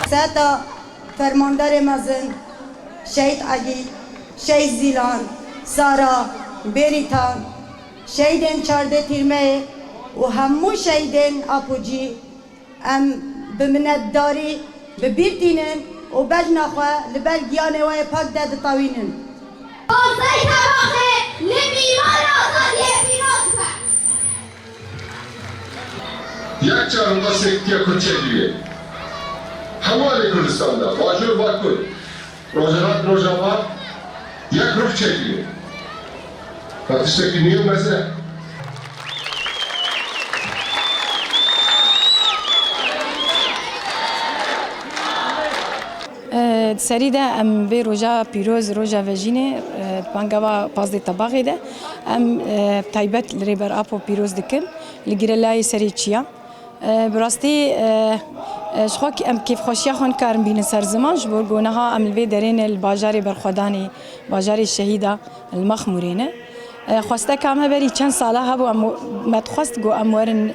ساتا فرماندار مزن شهید علی شهید زیلان سارا بریتان شهیدین 14 تیرمه و همو شهیدین آپوجی ام بمنداری ببیرتینن و بجناخوا لبر گیانه وای پاک داد طاوینن آزای تواخه لمیمان آزادی پیروز کرد یک چهارمدا سکتیه کوچلیه حوالی کردستاندا باجور باکن روزانات روزاوا یک روح چلیه وقتی نیو مثلا سریده ام به روزا پیروز روزا وجینه بانگوا پازده طباقی ده ام تایبت لریبر آپو پیروز دکن لگیره لای سری چیا براستی شخوک ام کیف خوشیا خون کارم بین سر زمان جبور گونها ام الوی درین الباجاری برخودانی باجاری شهیدا المخمورینه خواسته که همه بری چند ساله ها بو متخواست گو امورن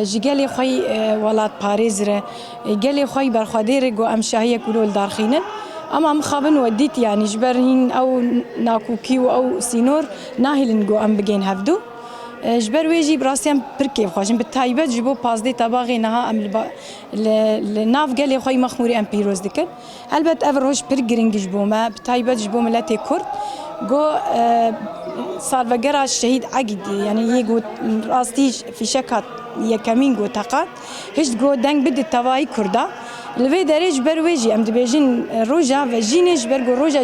جگلی خوی ولاد پاریز ره جگلی خوی برخوادی ره گو امشاهی کلول دارخینن اما مخابن ودیت یعنی جبرین او ناکوکی و او سینور ناهلن گو ام بگین هفدو جبر ویجی براسیم پرکی خوشم به تایبت جبو پازده طباقی نها ام لناف جلی خوی مخموری ام پیروز دکن البته افروش پر گرینگ جبو ما به تایبت جبو ملت کرد جو سالفجرة الشهيد عقد يعني يجو راستي في شكات يكمين جو تقات هيش جو دنگ بده تواي كردا لبي دريج برويجي ام دبيجين روجا وجينيش برجو روجا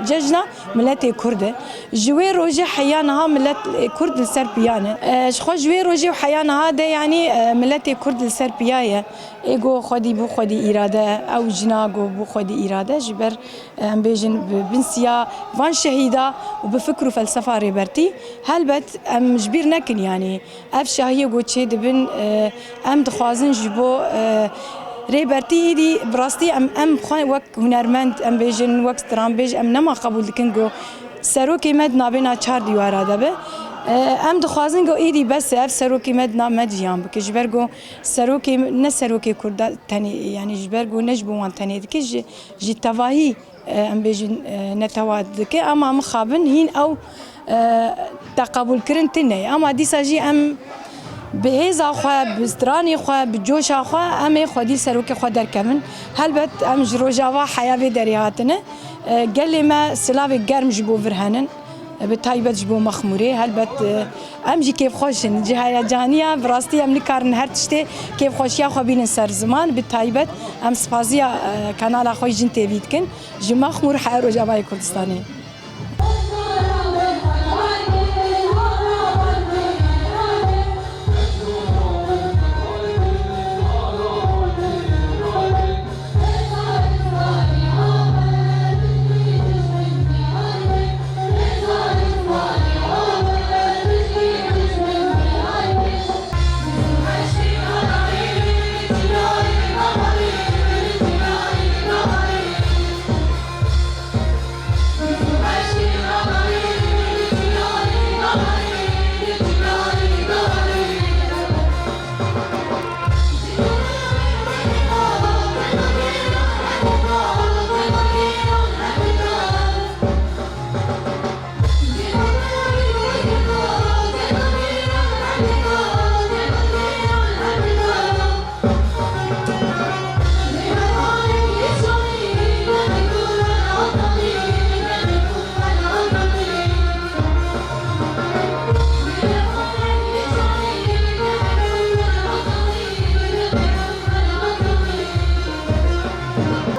ججنا ملت كرده جوي روجا حيانها ملت كرد السربيانه شخو جوي روجا وحيانها ده يعني ملت كرد السربيايه ايجو خدي بو خدي اراده او جناغو بو خدي اراده جبر ام بيجن بنسيا وان شهيده وبفكروا فلسفه ريبرتي هلبت ام جبير نكن يعني اف شاهيه جو تشي دبن ام دخوازن جبو ريبرتي دي براستي ام خان وقت هنرمند ام بيجن وقت ترامبيج ام نما قبول دكن جو سروكي مد نابنا 4 دیوار دبه ام دخوازن جو ایدی بس اف سروكي مد نامد جام بك جبرگو سروكي نه سروكي كرد تاني يعني جبرگو نجبو وان تاني دك جي تواهي ام بيجن نتواد دك اما مخابن هين او تقبل كرن تني اما دي ساجي ام بهيزا خو بستراني خو بجوش خو ام خدي سروك خو دركمن هلبت ام جروجاوا حياه بدرياتنا قال لي ما سلافي قرم جبو فرهنن بتايبت جبو مخموري هلبت ام جي كيف خوش جهه جانيه براستي ام نكارن هر تشتي كيف خوشيا خو بين سر زمان بتايبت ام سبازيا كانال خو جن تيفيتكن جما مخمور حياه روجاوا كردستاني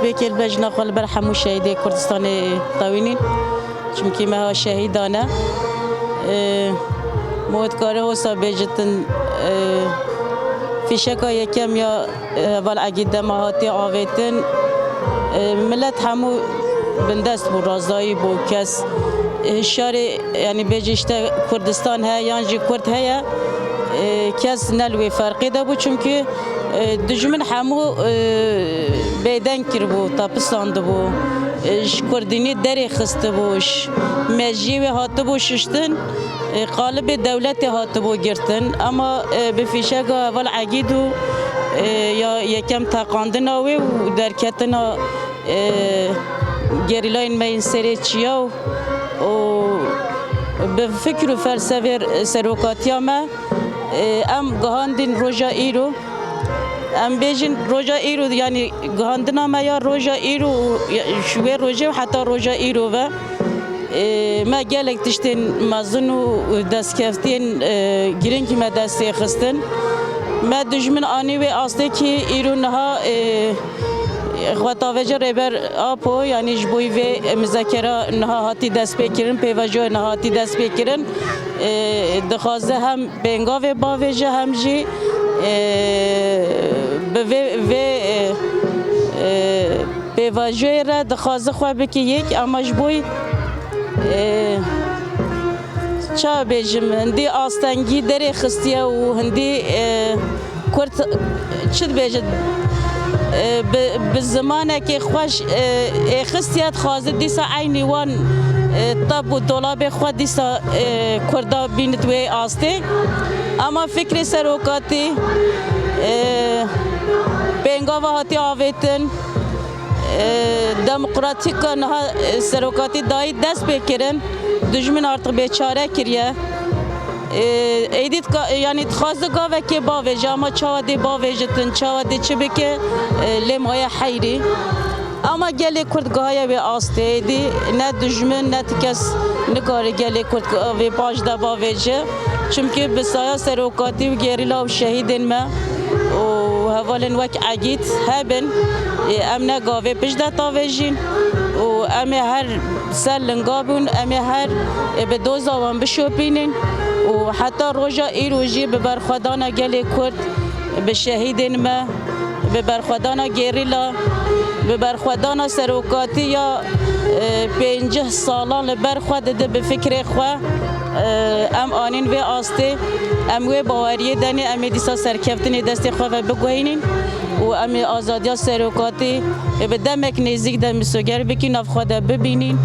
بكل بجنا خال برحمو شهيدي كردستان طاوينين چونكي ما شهيدانا موت كاره سابجتن في شكا يكم يا والعقيدة مهاتي عاويتن ملت همو بندست بو رازداي بو كس شاري يعني بيجيشتا كردستان ها يانجي كرد هيا كس نلوي فرقي ده بو چونكي دجمن همو بیدن کربو تابستان دبو کردینی دری خسته بوش مجیو هات بو ششتن قالب دولت هات بو گرتن اما به فیشگا اول عقیدو یا یکم تقاندنا و درکتنا گریلاین مین سری چیا و به فکر و فلسفه سروکاتیا ما ام گهاندین روژا ایرو ام بیجن روژا ایرو یعنی گهاندنا ما یا روژا ایرو شوی روژه و حتی روژا ایرو و ما گلک تشتین مزن و دستکفتین گرینگی ما دستی خستن ما دجمن آنی و آسته که ایرو نها خطاوجه ریبر آپو یعنی جبوی و مذاکره نها هاتی دست بکرن پیواجو نها هاتی دست بکرن دخوازه هم بینگا و باوجه هم جی به پیواجوی را دخوازه خواه بکی یک اما جبوی چا بیجم هندی آستانگی دری خستیه و هندی کرد چد بیجد به زمانه که خوش خستیت خوازه دیسا عینی وان طب و طلاب خود دیسا کردا بیند و آسته اما فکر سروکاتی بینگا و هاتی آویتن دموکراتیک نها سروکاتی دایی دست بکرن دجمن artık بیچاره کریه ایدید یعنی خواسته گاوه که باوجه اما چاوده باوجتن چاوده چه بکه لمای حیری اما گلی کردگاهی و آسته ایدی نه دجمن نه تکس نکاره گلی کردگاهی پاجده باوجه چونکه بسایه سروکاتی و گریلا و شهیدین ما و هوالن وک عگید هبن امنا گاوه پشده تاوجین و امه هر سر لنگابون امه هر به دوزاوان بشوپینین و حتی روژا ایروژی به برخوادانا گلی کرد به شهیدین ما به برخوادانا گریلا به برخوادانا سروکاتی یا 50 سالان برخواد ده به فکر خواه ام آنین و آسته ام و باوریه دنی ام دیسا سرکفتنی دستی خواه و بگوینین و ام آزادیا سروکاتی به دمک نزدیک دم سوگر بکی ناف خواه ببینین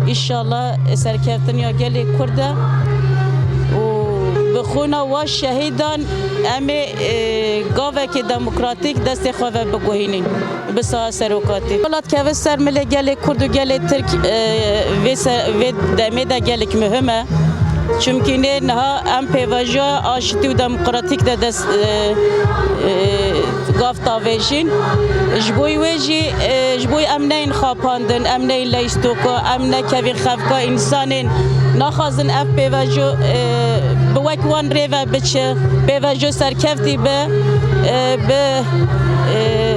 انشالله سرکفتنی گلی کرده بخونه و شهیدان امی گاوه که دموکراتیک دست خواه بگوهینین بسا سروکاتی ولاد که سر ملی گلی کرد و گلی ترک و دمی دا گلیک مهمه چونکه نه ام پیواجه آشتی و دموکراتیک دا دست گاف تاویجین جبوی ویجی جبوی ام نین خاپاندن ام نین لیستوکا ام نکوین خفکا انسانین نخوازن اف پیواجو بوک وان ریوه بچه پیواجو سرکفتی به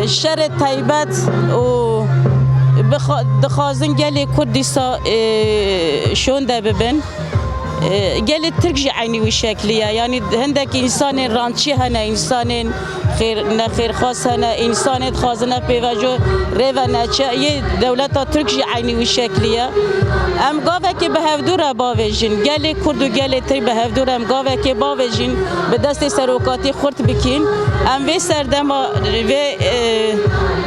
شر تایبت و دخوازن گلی کردیسا شونده ببین گلی ترک جی عینی و شکلیه یعنی هندک انسان رانچی هنه انسان خیر خاص هنه انسان خوازنه پیواجو ریوه نچه یه دولت ترک جی عینی و شکلیه ام گاوه که به هفدور باویجین گلی کرد و گلی تری به هفدور ام گاوه که باویجین به دست سروکاتی خورد بکین ام وی سردم و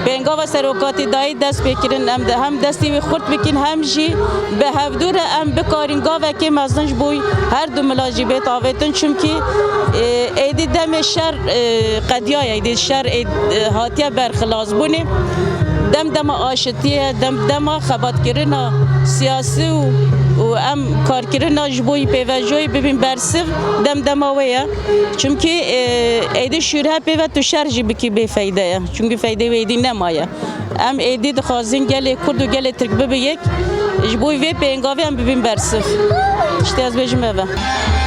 بینگا و سروکاتی دایی دست بکرین هم دستی وی خورد بکین هم جی به هفدور ام بکارین گاوه که مزنج بوی هر دو ملاجی بیت آویتن چونکی ایدی دم شر قدیای ایدی شر هاتیه برخلاص بونه دم آشتیه دم خبات کرنا سیاسی و ام کار کرنا جبوی پیوجوی ببین برسق دم آویه چونکی ایدی شوره پیو تو شرجی بکی به فایده چونکی فایده و ایدی نمایه ام ایدی دخوازین گلی کرد و گلی ترک ببی یک جبوی وی پینگاوی هم ببین برسق işte az bejim eve. Hey!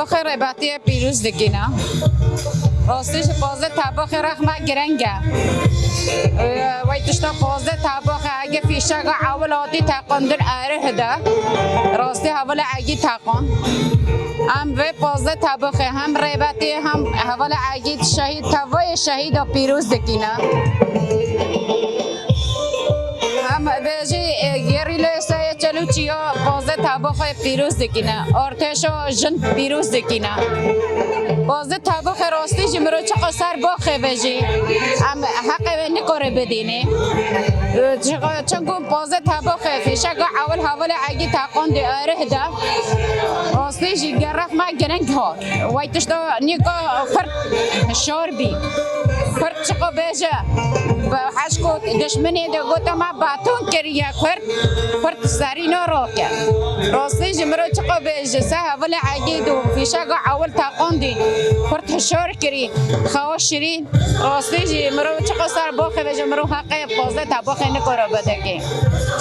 طبخ رباطی پیروز دکینا راستش پازده طبخ رخمه گرنگه وای تشتا پازده طبخ اگه فیشگا اولاتی تقندر اره ده راستی حوال اگی تقان هم و پازده طبخ هم رباطی هم حوال اگی شهید توای شهید پیروز دکینا هم بیجی گریلو سایه چلو چیا پازده طبخ پیروز دکینه ارتش و جن پیروز دکینه پازده طبخ راستی جمرو چه قصر باخه بیجی هم حق نکاره بدینه چنگو پازده طبخ فیشگا اول حوال اگی تاقان دی اره ده راستی جی گرف ما گرنگ ها وای تشتا نیکا فرد شار بی فرد چقا بیجه حشکو دشمنی ده گوتا ما باتون کریه فرد سری نارو کرد راستی جمرو چقا بیجه سه اول عگید و فیشگا اول تاقان دی فرد هشار کری خواهش شیرین راستی جمرو چقا سر باخه و جمرو حقه پازده طباخه نکاره بده که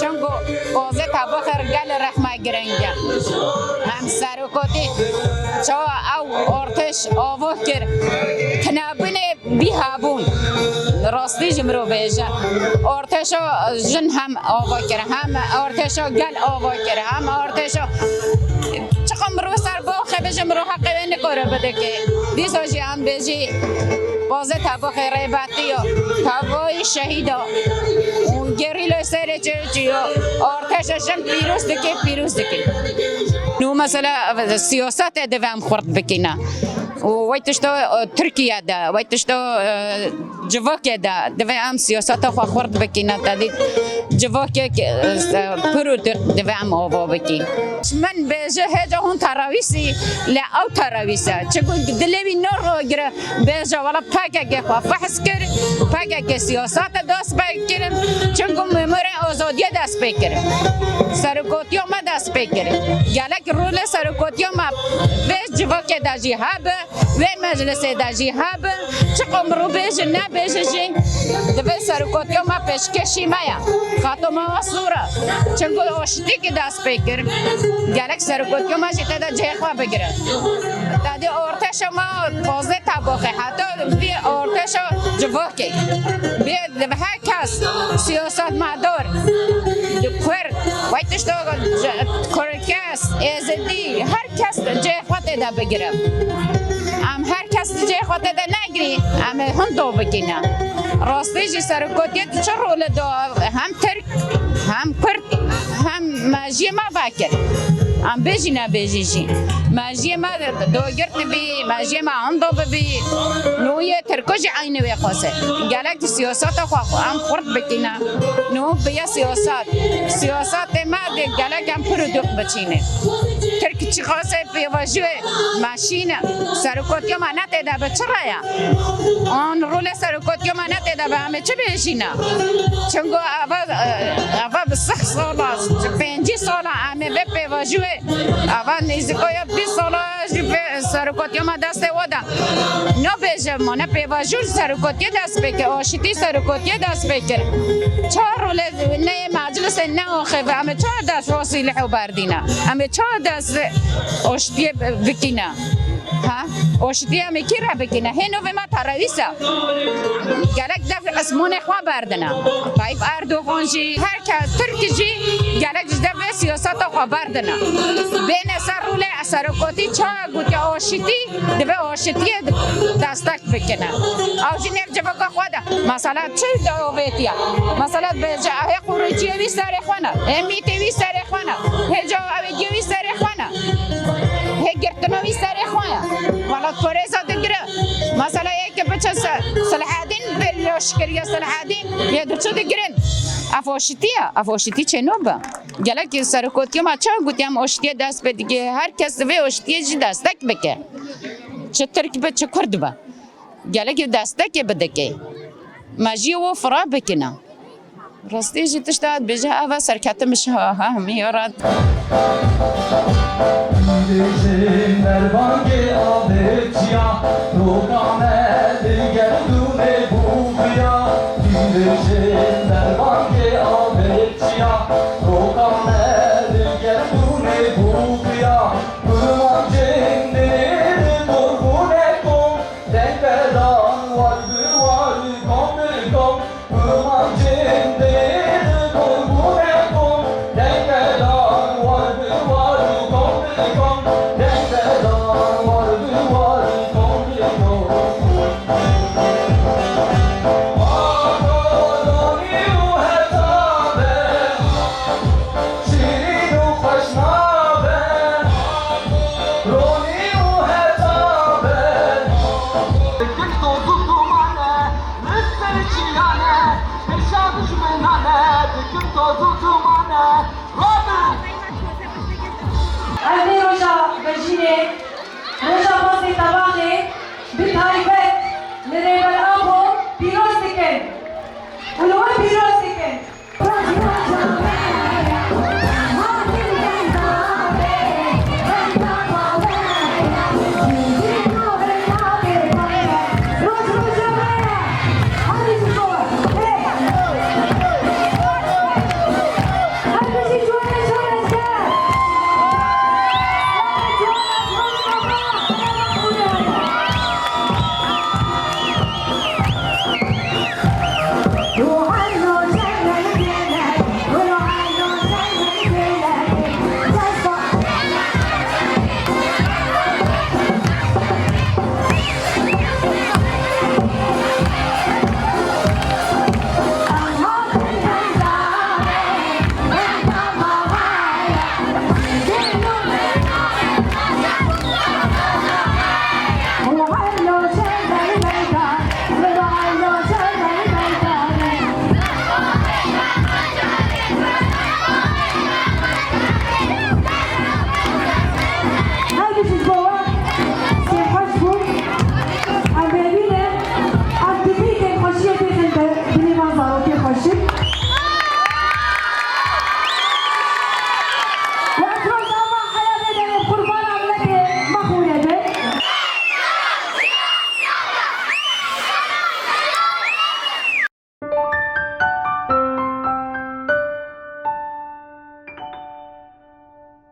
چونگو پازده طباخه رگل رخمه گرنگه هم سرکاتی چا او ارتش آوه کر تنابین بیهابون راستی جمرو بیجه ارتش جن هم آوه کر هم ارتش گل آوه کر هم ارتش چقم رو سر باخه به جمرو حقه نکاره بده که دیسا جی هم بیجی بازه طباخ ریباتی و طبای شهیدا و گریلو سر چرچی و ارتش جن پیروز دکی نو مثلا سیاست دوام خورد بکینا وای تشتا ترکیه ده وای تشتا جواکه ده دوام سیاست خورد بکینا تدید جواکه پرو دوام آوا بکی من بیجه هجا هون تراویسی لا او تراویسه چگو دلوی نور گره بیجه والا پاکه خواه فحص کر پاکه سیاست دست بکرم چنگو ممور آزادی دست بکرم سرکوتیو ما دست بکرم گلک رول سرکوتیو ما بیج جواکه ده جیهابه و مجلس ده جیهابه چقم رو بیجه نه بیجه جی دوی سرکوتیو ما پیشکشی مایا خاطو ما صوره چنگو آشتی که دست بکرم گلک سرکوتیو ما جیتا ده جیخوا بگیره دادی ارتش ما پازده طباخه حتی بی ارتش جواکه بی هر کس سیاست مدار دکور وای تشتا کرکس ازدی هر کس جیخوا ده بگیره هر کس جیخوا ده نگیری هندو بگینه راستی جی سرکوتیت چه رول دو هم ترک هم کرد هم ماجی ما باکر ام بیجی نه بیجی جی ماجی ما دوگرت بی ماجی ما هندو بی نوی ترکوج عین وی خاصه گلک سیاست خو ام خورد بکینه نو بیا سیاست ما ده گلک ام پرودوک بچینه ترک چی خاصه پیواجو ماشین سرکوتی ما نته ده بچرایا آن رول سرکوتی ما نته ده به همه چه بیجینه چونگو اوا بسخ سالا 5 سالا همه به پیواجو اول نیزکویا 20 سالا سرکوتی ما دست ودا نو بیجه مانه پیواجور سرکوتی دست بکر آشتی سرکوتی دست بکر چهار رول نه مجلس نه آخه و همه چهار دست وسیله و بردینه همه چهار دست آشتی بکینه ها آشتی همه کی را بکینه هنو و ما تراویسه گلک دفع اسمون خواه بردنه طایب اردوغان جی هر که ترک جی گلک دفع سیاست خواه بردنه بین سر رول سرکوتی چه گوتی آشتی دفع آشتی دستک بکنه او جی نف جبکا خواه ده مثلا چه دعویتیه مثلا به جاهی قروچی وی سر خوانه امیتی وی سر خوانه هجا اویدیو وی سر خوانه هگرتنوی سر خوانه ولی کوریزا دگره مثلا یک بچه صلاح الدین بلوش کریه صلاح الدین یه درچو دگرن افاشتی چه نوبه گلک سرکوتی ما چه گوتیم آشتی دست به دیگه هر کس به آشتی جی دستک بکه چه ترک به چه کرد با گلک دستک بده که ماجی و فرا بکنه راستی جی تشتاد بجه اوا سرکت مشه ها میارد Bizim derbange avetiya Rokane gerdune buğya Bizim derbange avetiya Rokane gerdune buğya Kırma kendini تازوتو